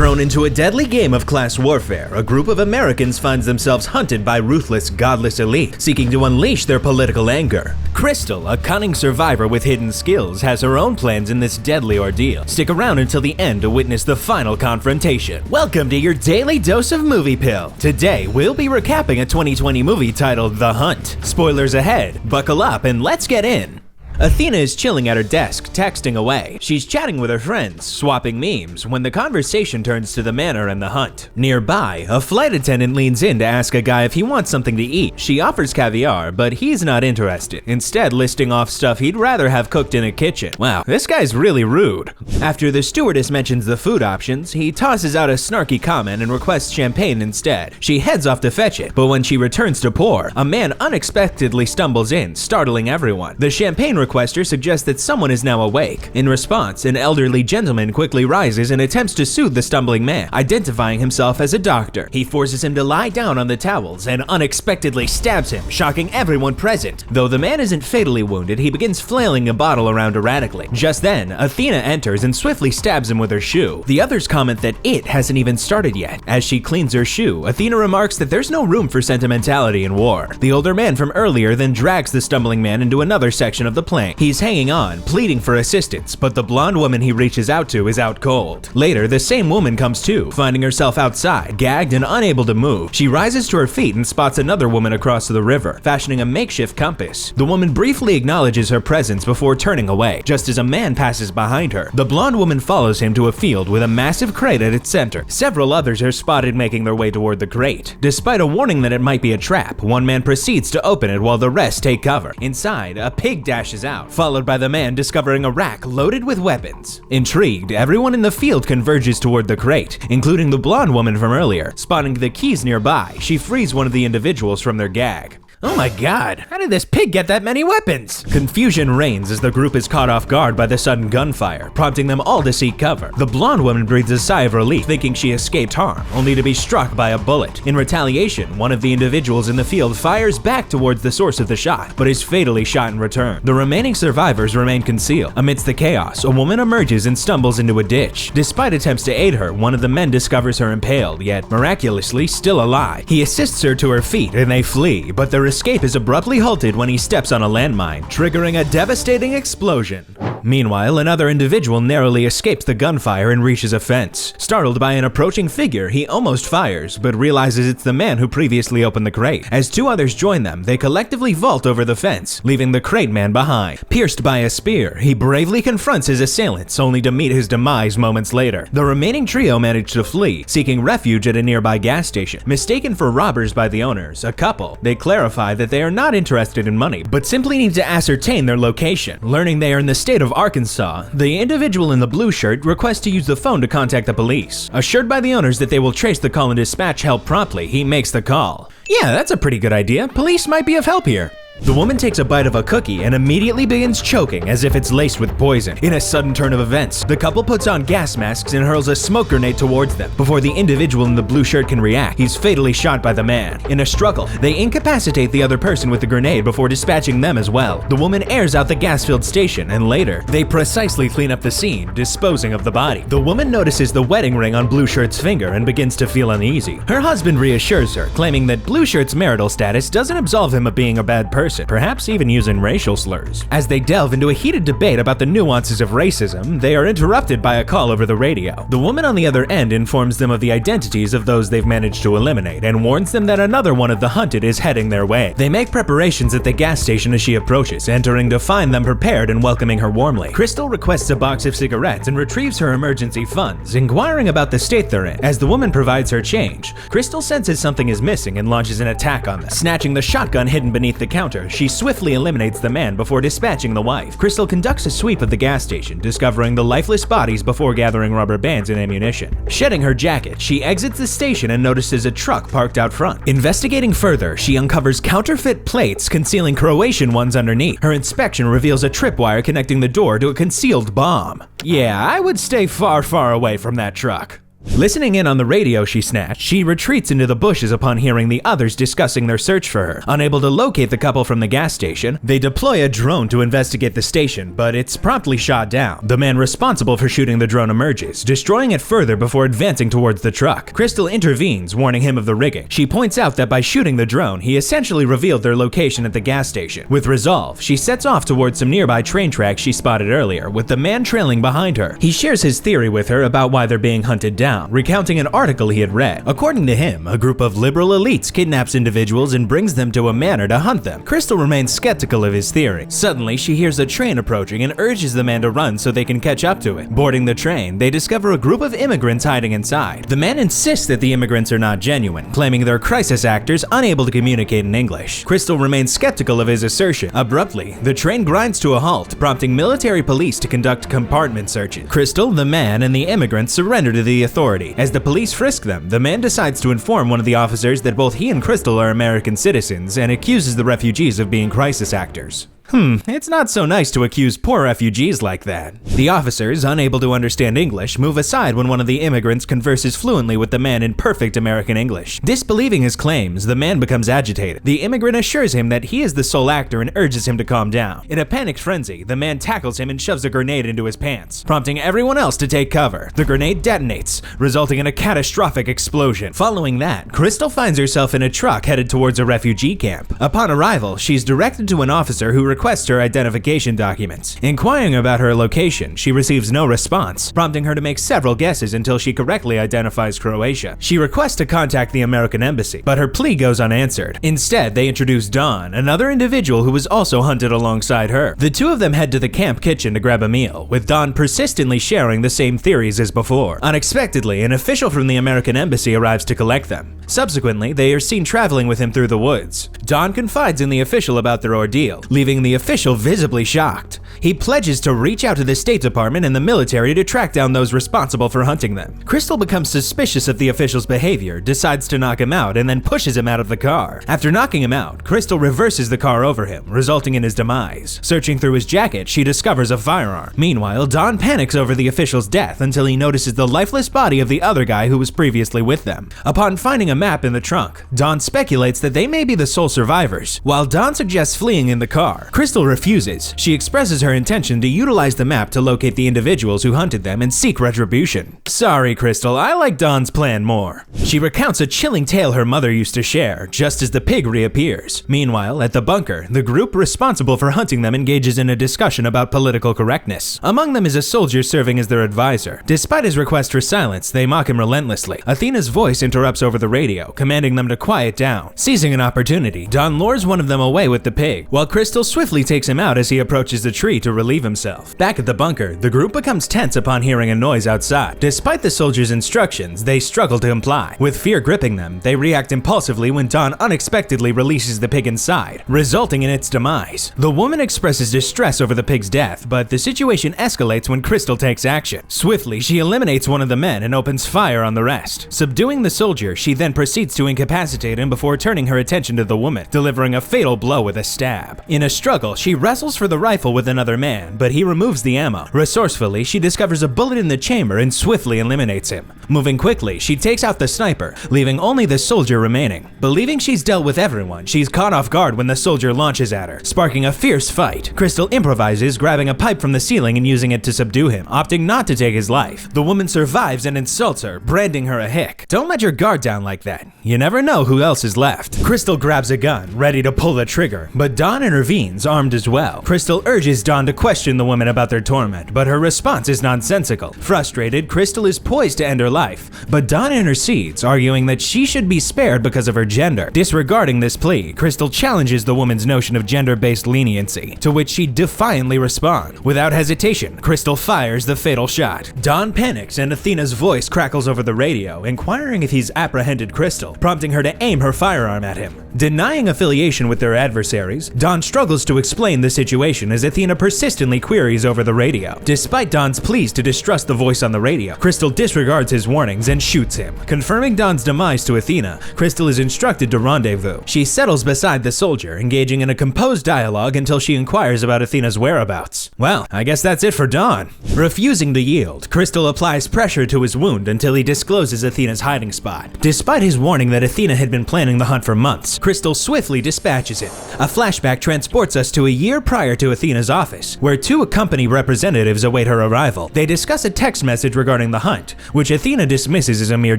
Thrown into a deadly game of class warfare, a group of Americans finds themselves hunted by ruthless, godless elite, seeking to unleash their political anger. Crystal, a cunning survivor with hidden skills, has her own plans in this deadly ordeal. Stick around until the end to witness the final confrontation. Welcome to your daily dose of Movie Pill. Today, we'll be recapping a 2020 movie titled The Hunt. Spoilers ahead, buckle up and let's get in. Athena is chilling at her desk, texting away. She's chatting with her friends, swapping memes, when the conversation turns to the manor and the hunt. Nearby, a flight attendant leans in to ask a guy if he wants something to eat. She offers caviar, but he's not interested, instead listing off stuff he'd rather have cooked in a kitchen. Wow, this guy's really rude. After the stewardess mentions the food options, he tosses out a snarky comment and requests champagne instead. She heads off to fetch it, but when she returns to pour, a man unexpectedly stumbles in, startling everyone. The champagne requester suggests that someone is now awake. In response, an elderly gentleman quickly rises and attempts to soothe the stumbling man, identifying himself as a doctor. He forces him to lie down on the towels and unexpectedly stabs him, shocking everyone present. Though the man isn't fatally wounded, he begins flailing a bottle around erratically. Just then, Athena enters and swiftly stabs him with her shoe. The others comment that it hasn't even started yet. As she cleans her shoe, Athena remarks that there's no room for sentimentality in war. The older man from earlier then drags the stumbling man into another section of the plane. He's hanging on, pleading for assistance, but the blonde woman he reaches out to is out cold. Later, the same woman comes to, finding herself outside, gagged and unable to move. She rises to her feet and spots another woman across the river, fashioning a makeshift compass. The woman briefly acknowledges her presence before turning away, just as a man passes behind her. The blonde woman follows him to a field with a massive crate at its center. Several others are spotted making their way toward the crate. Despite a warning that it might be a trap, one man proceeds to open it while the rest take cover. Inside, a pig dashes out, followed by the man discovering a rack loaded with weapons. Intrigued, everyone in the field converges toward the crate, including the blonde woman from earlier. Spotting the keys nearby, she frees one of the individuals from their gag. Oh my god, how did this pig get that many weapons? Confusion reigns as the group is caught off guard by the sudden gunfire, prompting them all to seek cover. The blonde woman breathes a sigh of relief, thinking she escaped harm, only to be struck by a bullet. In retaliation, one of the individuals in the field fires back towards the source of the shot, but is fatally shot in return. The remaining survivors remain concealed. Amidst the chaos, a woman emerges and stumbles into a ditch. Despite attempts to aid her, one of the men discovers her impaled, yet miraculously still alive. He assists her to her feet and they flee, but their escape is abruptly halted when he steps on a landmine, triggering a devastating explosion. Meanwhile, another individual narrowly escapes the gunfire and reaches a fence. Startled by an approaching figure, he almost fires, but realizes it's the man who previously opened the crate. As two others join them, they collectively vault over the fence, leaving the crate man behind. Pierced by a spear, he bravely confronts his assailants, only to meet his demise moments later. The remaining trio manage to flee, seeking refuge at a nearby gas station. Mistaken for robbers by the owners, a couple, they clarify that they are not interested in money, but simply need to ascertain their location. Learning they are in the state of Arkansas, the individual in the blue shirt requests to use the phone to contact the police. Assured by the owners that they will trace the call and dispatch help promptly, he makes the call. Yeah, that's a pretty good idea. Police might be of help here. The woman takes a bite of a cookie and immediately begins choking as if it's laced with poison. In a sudden turn of events, the couple puts on gas masks and hurls a smoke grenade towards them. Before the individual in the blue shirt can react, he's fatally shot by the man. In a struggle, they incapacitate the other person with the grenade before dispatching them as well. The woman airs out the gas-filled station, and later, they precisely clean up the scene, disposing of the body. The woman notices the wedding ring on Blue Shirt's finger and begins to feel uneasy. Her husband reassures her, claiming that Blue Shirt's marital status doesn't absolve him of being a bad person, perhaps even using racial slurs. As they delve into a heated debate about the nuances of racism, they are interrupted by a call over the radio. The woman on the other end informs them of the identities of those they've managed to eliminate and warns them that another one of the hunted is heading their way. They make preparations at the gas station as she approaches, entering to find them prepared and welcoming her warmly. Crystal requests a box of cigarettes and retrieves her emergency funds, inquiring about the state they're in. As the woman provides her change, Crystal senses something is missing and launches an attack on them. Snatching the shotgun hidden beneath the counter, she swiftly eliminates the man before dispatching the wife. Crystal conducts a sweep of the gas station, discovering the lifeless bodies before gathering rubber bands and ammunition. Shedding her jacket, she exits the station and notices a truck parked out front. Investigating further, she uncovers counterfeit plates concealing Croatian ones underneath. Her inspection reveals a tripwire connecting the door to a concealed bomb. Yeah, I would stay far, far away from that truck. Listening in on the radio she snatched, she retreats into the bushes upon hearing the others discussing their search for her. Unable to locate the couple from the gas station, they deploy a drone to investigate the station, but it's promptly shot down. The man responsible for shooting the drone emerges, destroying it further before advancing towards the truck. Crystal intervenes, warning him of the rigging. She points out that by shooting the drone, he essentially revealed their location at the gas station. With resolve, she sets off towards some nearby train tracks she spotted earlier, with the man trailing behind her. He shares his theory with her about why they're being hunted down, recounting an article he had read. According to him, a group of liberal elites kidnaps individuals and brings them to a manor to hunt them. Crystal remains skeptical of his theory. Suddenly, she hears a train approaching and urges the man to run so they can catch up to it. Boarding the train, they discover a group of immigrants hiding inside. The man insists that the immigrants are not genuine, claiming they're crisis actors unable to communicate in English. Crystal remains skeptical of his assertion. Abruptly, the train grinds to a halt, prompting military police to conduct compartment searches. Crystal, the man, and the immigrants surrender to the authority. As the police frisk them, the man decides to inform one of the officers that both he and Crystal are American citizens and accuses the refugees of being crisis actors. It's not so nice to accuse poor refugees like that. The officers, unable to understand English, move aside when one of the immigrants converses fluently with the man in perfect American English. Disbelieving his claims, the man becomes agitated. The immigrant assures him that he is the sole actor and urges him to calm down. In a panicked frenzy, the man tackles him and shoves a grenade into his pants, prompting everyone else to take cover. The grenade detonates, resulting in a catastrophic explosion. Following that, Crystal finds herself in a truck headed towards a refugee camp. Upon arrival, she's directed to an officer who requests her identification documents. Inquiring about her location, she receives no response, prompting her to make several guesses until she correctly identifies Croatia. She requests to contact the American embassy, but her plea goes unanswered. Instead, they introduce Dawn, another individual who was also hunted alongside her. The two of them head to the camp kitchen to grab a meal, with Dawn persistently sharing the same theories as before. Unexpectedly, an official from the American embassy arrives to collect them. Subsequently, they are seen traveling with him through the woods. Dawn confides in the official about their ordeal, leaving the official visibly shocked. He pledges to reach out to the State Department and the military to track down those responsible for hunting them. Crystal becomes suspicious of the official's behavior, decides to knock him out, and then pushes him out of the car. After knocking him out, Crystal reverses the car over him, resulting in his demise. Searching through his jacket, she discovers a firearm. Meanwhile, Dawn panics over the official's death until he notices the lifeless body of the other guy who was previously with them. Upon finding a map in the trunk, Dawn speculates that they may be the sole survivors. While Dawn suggests fleeing in the car, Crystal refuses. She expresses her intention to utilize the map to locate the individuals who hunted them and seek retribution. Sorry, Crystal, I like Dawn's plan more. She recounts a chilling tale her mother used to share, just as the pig reappears. Meanwhile, at the bunker, the group responsible for hunting them engages in a discussion about political correctness. Among them is a soldier serving as their advisor. Despite his request for silence, they mock him relentlessly. Athena's voice interrupts over the radio, commanding them to quiet down. Seizing an opportunity, Dawn lures one of them away with the pig, while Crystal swiftly takes him out as he approaches the tree to relieve himself. Back at the bunker, the group becomes tense upon hearing a noise outside. Despite the soldier's instructions, they struggle to comply. With fear gripping them, they react impulsively when Dawn unexpectedly releases the pig inside, resulting in its demise. The woman expresses distress over the pig's death, but the situation escalates when Crystal takes action. Swiftly, she eliminates one of the men and opens fire on the rest. Subduing the soldier, she then proceeds to incapacitate him before turning her attention to the woman, delivering a fatal blow with a stab. In a struggle, she wrestles for the rifle with another man, but he removes the ammo. Resourcefully, she discovers a bullet in the chamber and swiftly eliminates him. Moving quickly, she takes out the sniper, leaving only the soldier remaining. Believing she's dealt with everyone, she's caught off guard when the soldier launches at her, sparking a fierce fight. Crystal improvises, grabbing a pipe from the ceiling and using it to subdue him, opting not to take his life. The woman survives and insults her, branding her a hick. Don't let your guard down like that. You never know who else is left. Crystal grabs a gun, ready to pull the trigger, but Dawn intervenes, armed as well. Crystal urges Dawn to question the woman about their torment, but her response is nonsensical. Frustrated, Crystal is poised to end her life, but Dawn intercedes, arguing that she should be spared because of her gender. Disregarding this plea, Crystal challenges the woman's notion of gender-based leniency, to which she defiantly responds. Without hesitation, Crystal fires the fatal shot. Dawn panics and Athena's voice crackles over the radio, inquiring if he's apprehended Crystal, prompting her to aim her firearm at him. Denying affiliation with their adversaries, Dawn struggles to explain the situation as Athena persistently queries over the radio. Despite Dawn's pleas to distrust the voice on the radio, Crystal disregards his warnings and shoots him. Confirming Dawn's demise to Athena, Crystal is instructed to rendezvous. She settles beside the soldier, engaging in a composed dialogue until she inquires about Athena's whereabouts. Well, I guess that's it for Dawn. Refusing to yield, Crystal applies pressure to his wound until he discloses Athena's hiding spot. Despite his warning that Athena had been planning the hunt for months, Crystal swiftly dispatches him. A flashback transports us to a year prior to Athena's office, where two company representatives await her arrival. They discuss a text message regarding the hunt, which Athena dismisses as a mere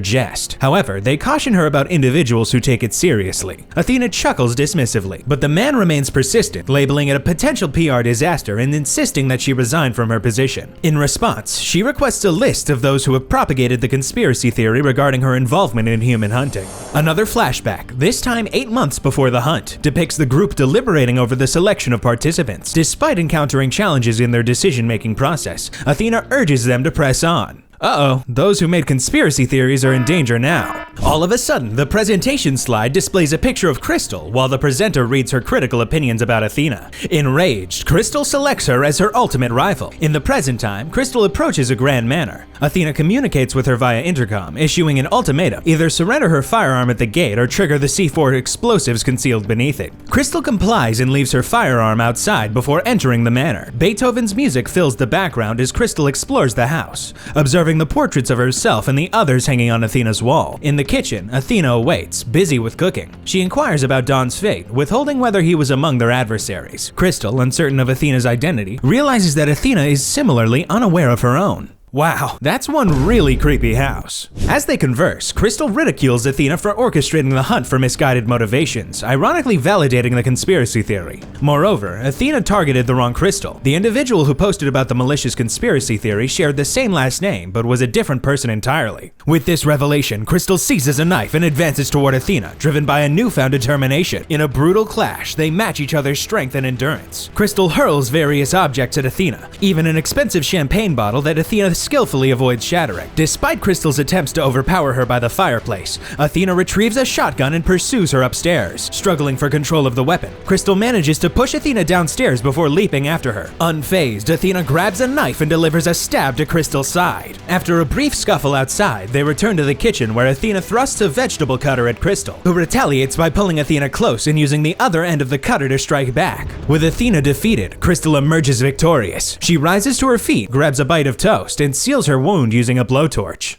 jest. However, they caution her about individuals who take it seriously. Athena chuckles dismissively, but the man remains persistent, labeling it a potential PR disaster and insisting that she resign from her position. In response, she requests a list of those who have propagated the conspiracy theory regarding her involvement in human hunting. Another flashback, this time 8 months before the hunt, depicts the group deliberating over the selection of participants. Despite encountering challenges in their decision-making process, Athena urges them to press on. Uh-oh, those who made conspiracy theories are in danger now. All of a sudden, the presentation slide displays a picture of Crystal while the presenter reads her critical opinions about Athena. Enraged, Crystal selects her as her ultimate rival. In the present time, Crystal approaches a grand manor. Athena communicates with her via intercom, issuing an ultimatum: either surrender her firearm at the gate or trigger the C4 explosives concealed beneath it. Crystal complies and leaves her firearm outside before entering the manor. Beethoven's music fills the background as Crystal explores the house, observing the portraits of herself and the others hanging on Athena's wall. In the kitchen, Athena awaits, busy with cooking. She inquires about Dawn's fate, withholding whether he was among their adversaries. Crystal, uncertain of Athena's identity, realizes that Athena is similarly unaware of her own. Wow, that's one really creepy house. As they converse, Crystal ridicules Athena for orchestrating the hunt for misguided motivations, ironically validating the conspiracy theory. Moreover, Athena targeted the wrong Crystal. The individual who posted about the malicious conspiracy theory shared the same last name, but was a different person entirely. With this revelation, Crystal seizes a knife and advances toward Athena, driven by a newfound determination. In a brutal clash, they match each other's strength and endurance. Crystal hurls various objects at Athena, even an expensive champagne bottle that Athena skillfully avoids shattering. Despite Crystal's attempts to overpower her by the fireplace, Athena retrieves a shotgun and pursues her upstairs. Struggling for control of the weapon, Crystal manages to push Athena downstairs before leaping after her. Unfazed, Athena grabs a knife and delivers a stab to Crystal's side. After a brief scuffle outside, they return to the kitchen where Athena thrusts a vegetable cutter at Crystal, who retaliates by pulling Athena close and using the other end of the cutter to strike back. With Athena defeated, Crystal emerges victorious. She rises to her feet, grabs a bite of toast, and seals her wound using a blowtorch.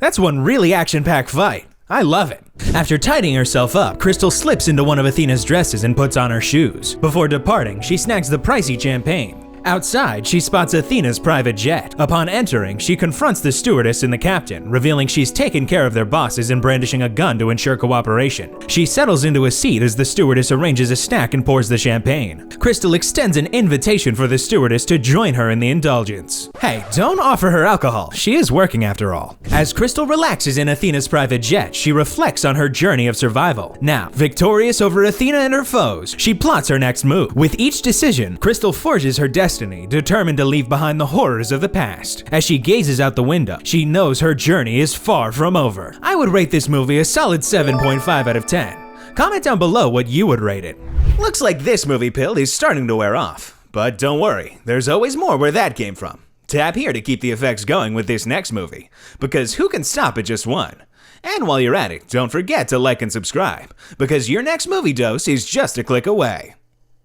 That's one really action-packed fight. I love it. After tidying herself up, Crystal slips into one of Athena's dresses and puts on her shoes. Before departing, she snags the pricey champagne. Outside, she spots Athena's private jet. Upon entering, she confronts the stewardess and the captain, revealing she's taken care of their bosses and brandishing a gun to ensure cooperation. She settles into a seat as the stewardess arranges a snack and pours the champagne. Crystal extends an invitation for the stewardess to join her in the indulgence. Hey, don't offer her alcohol. She is working after all. As Crystal relaxes in Athena's private jet, she reflects on her journey of survival. Now, victorious over Athena and her foes, she plots her next move. With each decision, Crystal forges her destiny, determined to leave behind the horrors of the past. As she gazes out the window, she knows her journey is far from over. I would rate this movie a solid 7.5 out of 10. Comment down below what you would rate it. Looks like this movie pill is starting to wear off. But don't worry, there's always more where that came from. Tap here to keep the effects going with this next movie, because who can stop at just one? And while you're at it, don't forget to like and subscribe, because your next movie dose is just a click away.